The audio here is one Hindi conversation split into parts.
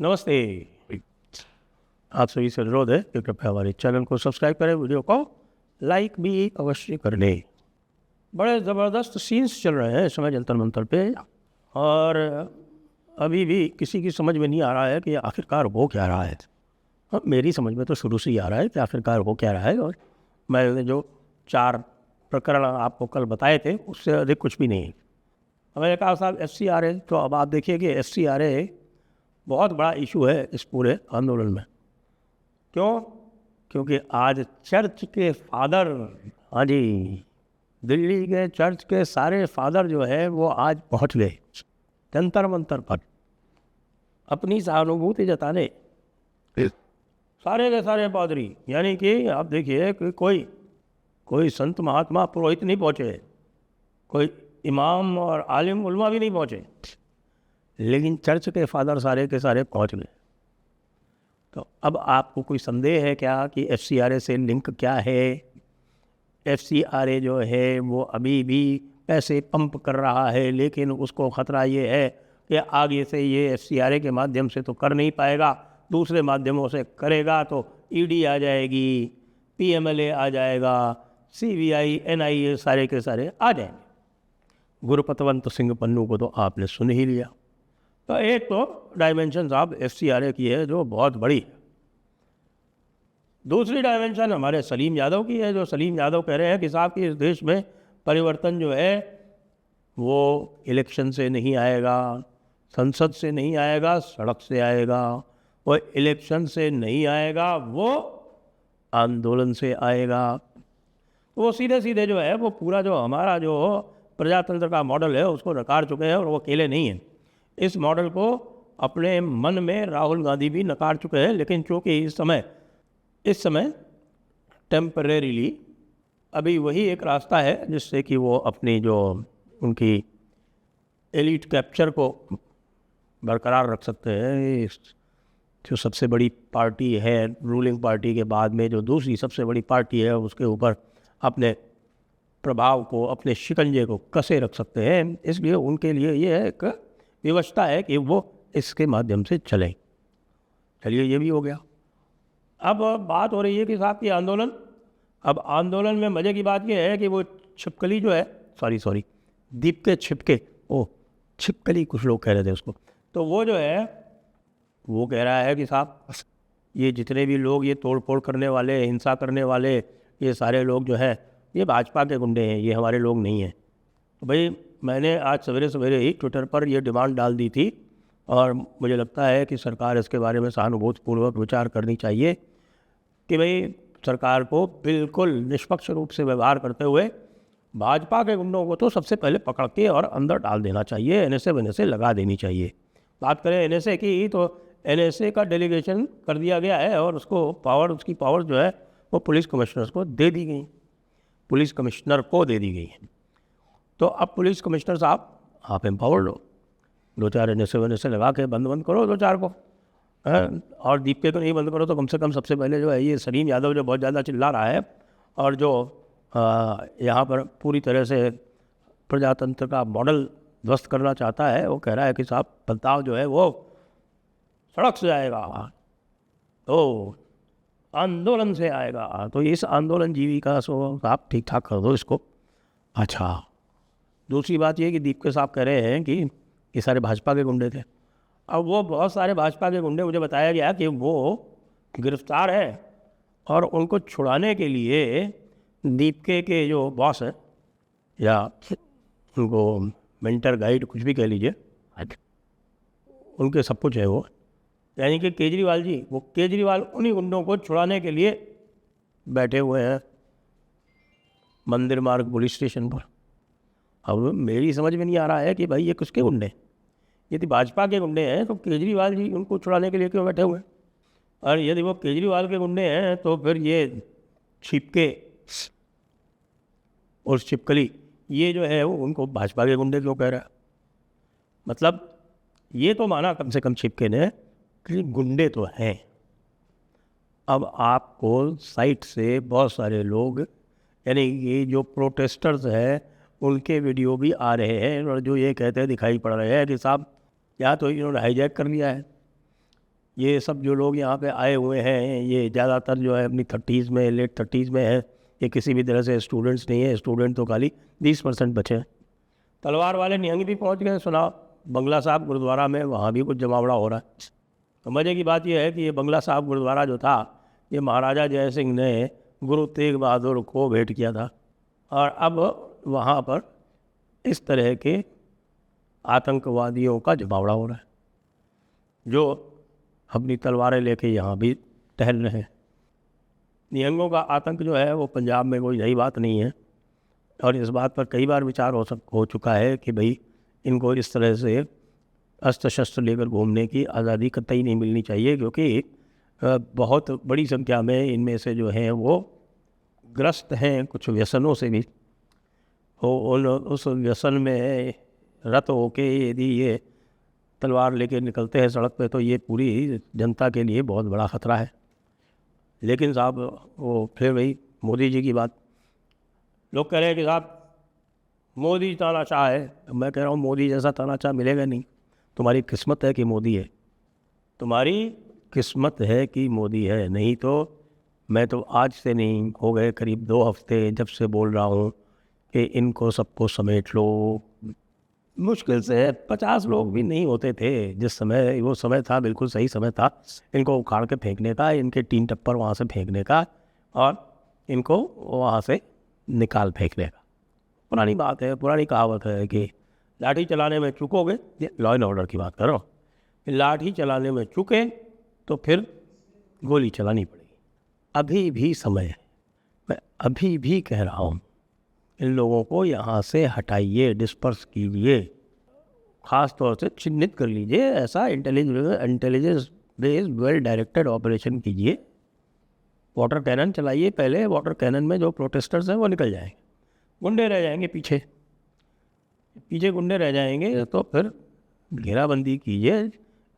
नमस्ते। आप सभी से अनुरोध है कि कृपया हमारे चैनल को सब्सक्राइब करें, वीडियो को लाइक भी अवश्य कर लें। बड़े ज़बरदस्त सीन्स चल रहे हैं इस समय जंतर मंतर पे, और अभी भी किसी की समझ में नहीं आ रहा है कि आखिरकार हो क्या रहा है। मेरी समझ में तो शुरू से ही आ रहा है कि आखिरकार हो क्या रहा है, और मैंने जो 4 प्रकरण आपको कल बताए थे उससे अधिक कुछ भी नहीं है। मैंने कहा साहब FCRA, तो अब आप देखिए कि FCRA बहुत बड़ा इशू है इस पूरे आंदोलन में। क्यों? क्योंकि आज चर्च के फादर, हाँ जी, दिल्ली के चर्च के सारे फादर जो है वो आज पहुंच गए जंतर मंतर पर अपनी सहानुभूति जताने। सारे के सारे पादरी, यानी कि आप देखिए कि कोई संत महात्मा पुरोहित नहीं पहुंचे, कोई इमाम और आलिम उलमा भी नहीं पहुंचे, लेकिन चर्च के फादर सारे के सारे पहुंच गए। तो अब आपको कोई संदेह है क्या कि FCRA से लिंक क्या है? FCRA जो है वो अभी भी पैसे पंप कर रहा है, लेकिन उसको ख़तरा ये है कि आगे से ये FCRA के माध्यम से तो कर नहीं पाएगा, दूसरे माध्यमों से करेगा तो ED आ जाएगी, PMLA आ जाएगा, CBI, NIA सारे के सारे आ जाएंगे। गुरपतवंत सिंह पन्नू को तो आपने सुन ही लिया। तो एक तो डायमेंशन साहब FCRA की है जो बहुत बड़ी है। दूसरी डायमेंशन हमारे सलीम यादव की है, जो सलीम यादव कह रहे हैं कि साहब कि इस देश में परिवर्तन जो है वो इलेक्शन से नहीं आएगा, संसद से नहीं आएगा, सड़क से आएगा। वो इलेक्शन से नहीं आएगा, वो आंदोलन से आएगा। तो वो सीधे सीधे जो है वो पूरा जो हमारा जो प्रजातंत्र का मॉडल है उसको नकार चुके हैं, और वो अकेले नहीं हैं। इस मॉडल को अपने मन में राहुल गांधी भी नकार चुके हैं, लेकिन चूँकि इस समय टेम्परेरीली अभी वही एक रास्ता है जिससे कि वो अपनी जो उनकी एलीट कैप्चर को बरकरार रख सकते हैं। जो सबसे बड़ी पार्टी है, रूलिंग पार्टी के बाद में जो दूसरी सबसे बड़ी पार्टी है, उसके ऊपर अपने प्रभाव को, अपने शिकंजे को कसे रख सकते हैं। इसलिए उनके लिए ये एक व्यवस्था है कि वो इसके माध्यम से चलें। चलिए, ये भी हो गया। अब बात हो रही है कि साहब की आंदोलन, अब आंदोलन में मज़े की बात यह है कि वो छिपकली जो है, सॉरी दीप के छिपके, छिपकली कुछ लोग कह रहे थे उसको, तो वो जो है वो कह रहा है कि साहब ये जितने भी लोग ये तोड़ फोड़ करने वाले, हिंसा करने वाले, ये सारे लोग जो है ये भाजपा के गुंडे हैं, ये हमारे लोग नहीं हैं। तो भाई मैंने आज सवेरे सवेरे ही ट्विटर पर ये डिमांड डाल दी थी, और मुझे लगता है कि सरकार इसके बारे में सहानुभूतिपूर्वक विचार करनी चाहिए कि भाई सरकार को बिल्कुल निष्पक्ष रूप से व्यवहार करते हुए भाजपा के गुंडों को तो सबसे पहले पकड़ के और अंदर डाल देना चाहिए, NSA लगा देनी चाहिए। बात करें NSA की, तो NSA का डेलीगेशन कर दिया गया है, और उसकी पावर जो है वो पुलिस कमिश्नर को दे दी गई, तो अब पुलिस कमिश्नर साहब आप एम्पावर्ड हो, 2-4 NSA लगा के बंद करो 2-4 को, और दीपके को नहीं बंद करो तो कम से कम सबसे पहले जो है ये सलीम यादव जो बहुत ज़्यादा चिल्ला रहा है, और जो यहाँ पर पूरी तरह से प्रजातंत्र का मॉडल ध्वस्त करना चाहता है, वो कह रहा है कि साहब बदलाव जो है वो सड़क से आएगा, तो आंदोलन से आएगा। तो इस आंदोलन जीवी का सो आप ठीक ठाक कर दो इसको। अच्छा, दूसरी बात ये कि दीपके साहब कह रहे हैं कि ये सारे भाजपा के गुंडे थे। अब वो बहुत सारे भाजपा के गुंडे, मुझे बताया गया कि वो गिरफ्तार हैं, और उनको छुड़ाने के लिए दीपके के जो बॉस हैं, या उनको मेंटर गाइड कुछ भी कह लीजिए, उनके सब कुछ है वो, यानी कि केजरीवाल जी, वो केजरीवाल उन्हीं गुंडों को छुड़ाने के लिए बैठे हुए हैं मंदिर मार्ग पुलिस स्टेशन पर। अब मेरी समझ में नहीं आ रहा है कि भाई ये किसके गुंडे, यदि भाजपा के गुंडे हैं तो केजरीवाल जी उनको छुड़ाने के लिए क्यों बैठे हुए हैं, और यदि वो केजरीवाल के गुंडे हैं तो फिर ये छिपके और छिपकली ये जो है वो उनको भाजपा के गुंडे क्यों कह रहा है? मतलब ये तो माना कम से कम छिपके ने कि गुंडे तो हैं। अब आपको साइट से बहुत सारे लोग, यानी ये जो प्रोटेस्टर्स हैं उनके वीडियो भी आ रहे हैं, और जो ये कहते हैं दिखाई पड़ रहे हैं कि साहब या तो इन्होंने हाईजैक कर लिया है, ये सब जो लोग यहाँ पे आए हुए हैं ये ज़्यादातर जो है अपनी 30s में, लेट 30s में है। ये किसी भी तरह से स्टूडेंट्स नहीं है, स्टूडेंट तो खाली 20% बचे हैं। तलवार वाले निहंग भी पहुँच गए, सुना बंगला साहब गुरुद्वारा में, वहाँ भी कुछ जमावड़ा हो रहा है। तो मज़े की बात यह है कि ये बंगला साहब गुरुद्वारा जो था, ये महाराजा जय सिंह ने गुरु तेग बहादुर को भेंट किया था, और अब वहाँ पर इस तरह के आतंकवादियों का जमावड़ा हो रहा है जो अपनी तलवारें लेके यहाँ भी टहल रहे हैं। निहंगों का आतंक जो है वो पंजाब में कोई नई बात नहीं है, और इस बात पर कई बार विचार हो चुका है कि भाई इनको इस तरह से अस्त्र शस्त्र लेकर घूमने की आज़ादी कतई नहीं मिलनी चाहिए, क्योंकि बहुत बड़ी संख्या में इनमें से जो हैं वो ग्रस्त हैं कुछ व्यसनों से भी। उस व्यसन में रत होके यदि ये तलवार लेके निकलते हैं सड़क पे तो ये पूरी जनता के लिए बहुत बड़ा ख़तरा है। लेकिन साहब वो फिर वही मोदी जी की बात, लोग कह रहे हैं कि साहब मोदी तानाशाह है। मैं कह रहा हूँ मोदी जैसा तानाशाह मिलेगा नहीं। तुम्हारी किस्मत है कि मोदी है, तुम्हारी किस्मत है कि मोदी है, नहीं तो मैं तो आज से नहीं, हो गए करीब 2 हफ्ते जब से बोल रहा हूँ कि इनको सबको समेट लो। मुश्किल से 50 लोग भी नहीं होते थे जिस समय, वो समय था बिल्कुल सही समय था इनको उखाड़ के फेंकने का, इनके 3 टप्पर वहाँ से फेंकने का और इनको वहाँ से निकाल फेंकने का। पुरानी बात है, पुरानी कहावत है कि लाठी चलाने में चूकोगे, लॉ एंड ऑर्डर की बात कर रहा हूँ, लाठी चलाने में चूके तो फिर गोली चलानी पड़ेगी। अभी भी समय है, मैं अभी भी कह रहा हूँ इन लोगों को यहाँ से हटाइए, डिस्पर्स कीजिए, ख़ास तौर से चिन्हित कर लीजिए, ऐसा intelligence based well directed operation कीजिए। वाटर कैनन चलाइए पहले, वाटर कैनन में जो प्रोटेस्टर्स हैं वो निकल जाएंगे, गुंडे रह जाएंगे पीछे गुंडे रह जाएंगे, तो फिर घेराबंदी कीजिए,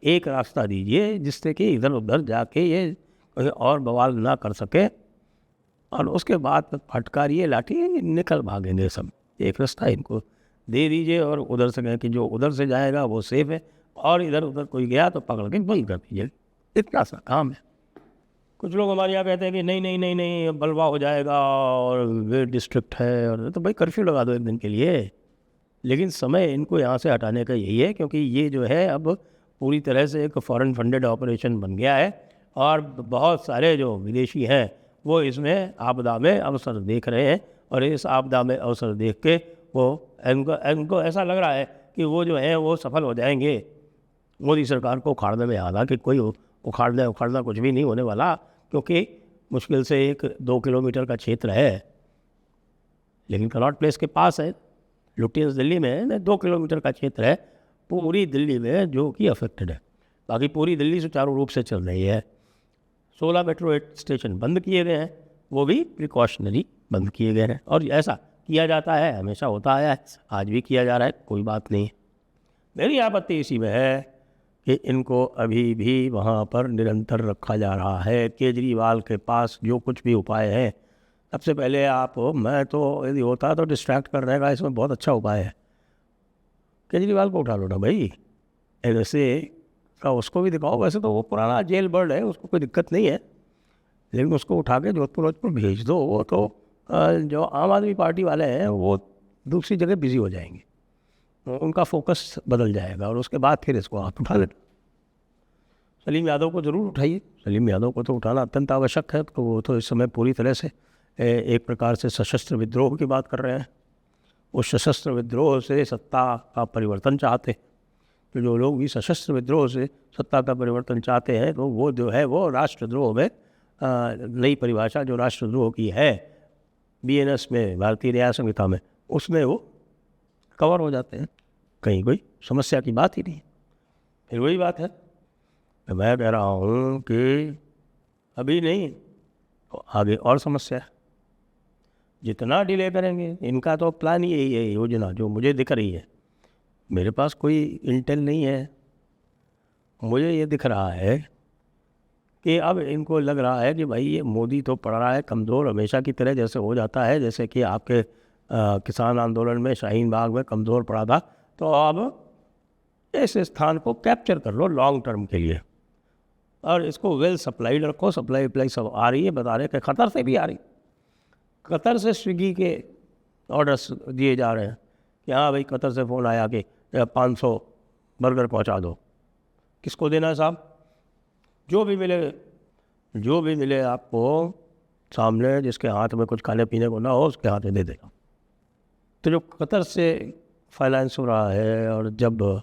एक रास्ता दीजिए जिससे कि इधर उधर जाके ये और बवाल ना कर सके, और उसके बाद फटकारिए लाठी, निकल भागेंगे सब। एक रास्ता इनको दे दीजिए और उधर से कहें कि जो उधर से जाएगा वो सेफ है, और इधर उधर कोई गया तो पकड़ के बंद कर दीजिए। इतना सा काम है। कुछ लोग हमारे यहाँ कहते हैं कि नहीं नहीं नहीं नहीं बलवा हो जाएगा और वे डिस्ट्रिक्ट है, और तो भाई कर्फ्यू लगा दो 1 दिन के लिए। लेकिन समय इनको यहाँ से हटाने का यही है, क्योंकि ये जो है अब पूरी तरह से एक फॉरेन फंडेड ऑपरेशन बन गया है, और बहुत सारे जो विदेशी हैं वो इसमें आपदा में अवसर देख रहे हैं, और इस आपदा में अवसर देख के वो इनको ऐसा लग रहा है कि वो जो है वो सफल हो जाएंगे मोदी सरकार को उखाड़ने में। हालांकि कोई उखाड़ना कुछ भी नहीं होने वाला, क्योंकि मुश्किल से 1-2 किलोमीटर का क्षेत्र है, लेकिन कनॉट प्लेस के पास है, लुटियंस दिल्ली में 2 किलोमीटर का क्षेत्र है पूरी दिल्ली में जो कि अफेक्टेड है। बाकी पूरी दिल्ली सुचारू रूप से चल रही है। 16 मेट्रो स्टेशन बंद किए गए हैं, वो भी प्रिकॉशनरी बंद किए गए हैं, और ऐसा किया जाता है, हमेशा होता आया है, आज भी किया जा रहा है, कोई बात नहीं। मेरी आपत्ति इसी में है कि इनको अभी भी वहाँ पर निरंतर रखा जा रहा है। केजरीवाल के पास जो कुछ भी उपाय है, सबसे पहले मैं तो यदि होता तो डिस्ट्रैक्ट करने का इसमें बहुत अच्छा उपाय है। केजरीवाल को उठा लो ना भाई, ऐसे का उसको भी दिखाओ। वैसे तो वो पुराना जेल बर्ड है, उसको कोई दिक्कत नहीं है, लेकिन उसको उठा के जोधपुर भेज दो। वो तो जो आम आदमी पार्टी वाले हैं वो दूसरी जगह बिजी हो जाएंगे, उनका फोकस बदल जाएगा, और उसके बाद फिर इसको आप उठा लेना। सलीम यादव को ज़रूर उठाइए, सलीम यादव को तो उठाना अत्यंत आवश्यक है। तो वो तो इस समय पूरी तरह से एक प्रकार से सशस्त्र विद्रोह की बात कर रहे हैं। उस सशस्त्र विद्रोह से सत्ता का परिवर्तन चाहते हैं। तो जो लोग भी सशस्त्र विद्रोह से सत्ता का परिवर्तन चाहते हैं, तो वो जो है वो राष्ट्रद्रोह में नई परिभाषा जो राष्ट्रद्रोह की है BNS में, भारतीय न्याय संहिता में, उसमें वो कवर हो जाते हैं। कहीं कोई समस्या की बात ही नहीं। फिर वही बात है, मैं कह रहा हूँ कि अभी नहीं तो आगे और समस्या है। जितना डिले करेंगे, इनका तो प्लान ही यही है, योजना जो मुझे दिख रही है। मेरे पास कोई इंटेल नहीं है, मुझे ये दिख रहा है कि अब इनको लग रहा है कि भाई ये मोदी तो पड़ रहा है कमज़ोर, हमेशा की तरह जैसे हो जाता है, जैसे कि आपके किसान आंदोलन में शाहीन बाग में कमज़ोर पड़ा था। तो अब इस स्थान को कैप्चर कर लो लॉन्ग टर्म के लिए, और इसको वेल सप्लाइड रखो। सप्लाई सब आ रही है, बता रहे कि कतर से भी आ रही। कतर से स्विगी के ऑर्डर्स दिए जा रहे हैं कि हाँ भाई, कतर से फ़ोन आया कि 500 बर्गर पहुंचा दो। किसको देना है साहब? जो भी मिले आपको सामने, जिसके हाथ में कुछ खाने पीने को ना हो, उसके हाथ में दे देगा। तो जो कतर से फाइनेंस हो रहा है, और जब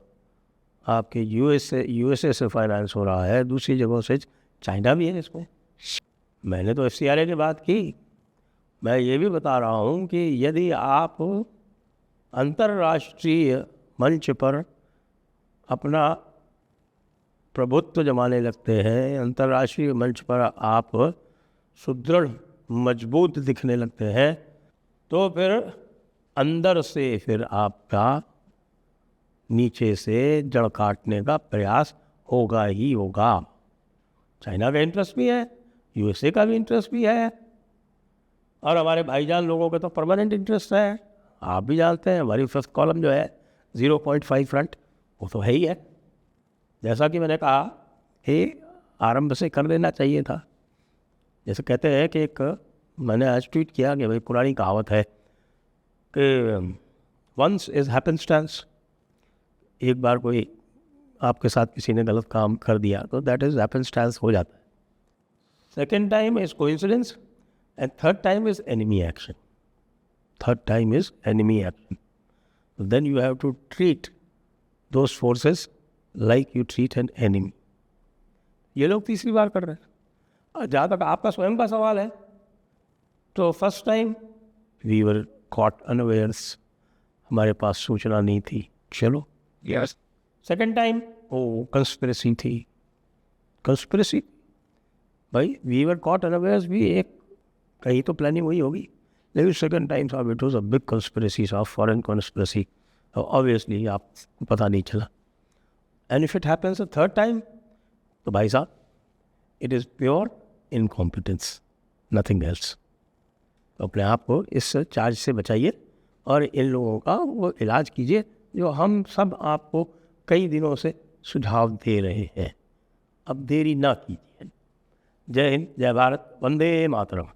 आपके यूएसए से फाइनेंस हो रहा है, दूसरी जगहों से, चाइना भी है इसमें। मैंने तो FCRA की बात की। मैं ये भी बता रहा हूँ कि यदि आप अंतर्राष्ट्रीय मंच पर अपना प्रभुत्व जमाने लगते हैं, अंतर्राष्ट्रीय मंच पर आप सुदृढ़ मजबूत दिखने लगते हैं, तो फिर अंदर से फिर आपका नीचे से जड़ काटने का प्रयास होगा ही होगा। चाइना का इंटरेस्ट भी है, यूएसए का भी इंटरेस्ट भी है, और हमारे भाईजान लोगों का तो परमानेंट इंटरेस्ट है। आप भी जानते हैं, हमारी फर्स्ट कॉलम जो है 0.5 फ्रंट, वो तो है ही है। जैसा कि मैंने कहा कि आरंभ से कर देना चाहिए था। जैसे कहते हैं कि मैंने आज ट्वीट किया कि भाई, पुरानी कहावत है कि वंस इज़ हैपेंस्टेंस। एक बार कोई आपके साथ किसी ने गलत काम कर दिया तो दैट इज़ हैपेंस्टेंस हो जाता है। Second time is coincidence, and third time is enemy action. Then you have to treat those forces like you treat an enemy. ये लोग तीसरी बार कर रहे हैं। और जहाँ तक आपका स्वयं का सवाल है, तो first time we were caught unawares, हमारे पास सूचना नहीं थी, चलो यस। सेकेंड टाइम वो कंस्पिरेसी थी, कंस्पिरेसी भाई, वी वर कॉट अनअवेयर्स भी एक कहीं तो प्लानिंग हुई होगी, लेकिन सेकेंड टाइम साहब it was a big conspiracy साहब, फॉरेन कंस्पिरेसी, ऑब्वियसली आपको पता नहीं चला। And if it happens a third time, तो भाई साहब it is pure incompetence, nothing else. तो अपने आप को इस चार्ज से बचाइए और इन लोगों का वो इलाज कीजिए जो हम सब आपको कई दिनों से सुझाव दे रहे हैं। अब देरी ना कीजिए। जय हिंद, जय भारत, वंदे मातरम।